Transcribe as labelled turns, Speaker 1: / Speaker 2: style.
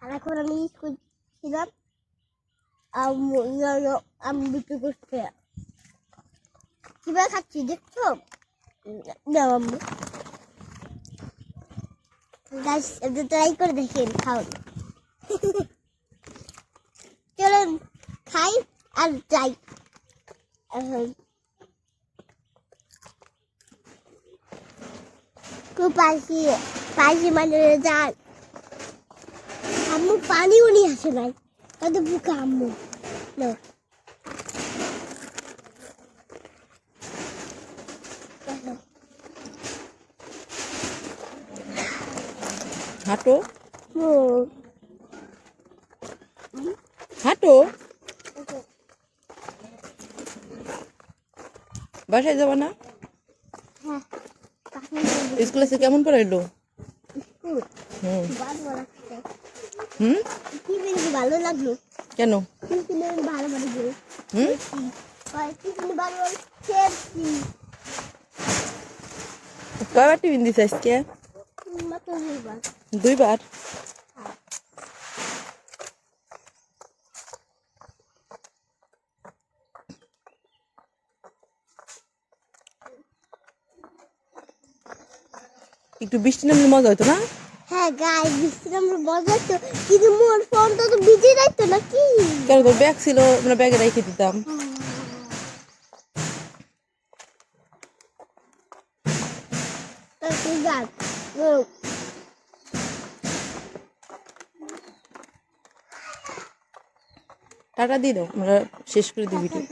Speaker 1: আর এখন আমি স্কুল ছিলাম আমি বিক্রি করতে কিভাবে খাচ্ছি দেখছো ট্রাই করে দেখেন খাওয়ান চলুন খাই আর যাই খুব পাশি মানে যান আম্মু পানিও নিয়ে আসে নাই কত বুকা আম্মু না
Speaker 2: হাঁটো হাঁটো বাসায় যাবা না? স্কুলে এসে কেমন করে এলো?
Speaker 1: ভালো লাগলো
Speaker 2: কেন?
Speaker 1: ভালো লাগলো
Speaker 2: কয়বার টিফিন দিস আজকে? 2 বার। একটু বৃষ্টি নামলে মজা হতো না?
Speaker 1: হ্যাঁ গায়ে বৃষ্টি নামলে মজা হতো কিন্তু মোর ফোনটা তো ভিজে যাইতো নাকি
Speaker 2: কেন তোর ব্যাগ ছিল আমরা ব্যাগে রেখে দিতাম টাটা দিয়ে দাও আমরা শেষ করে দিই ভিডিও।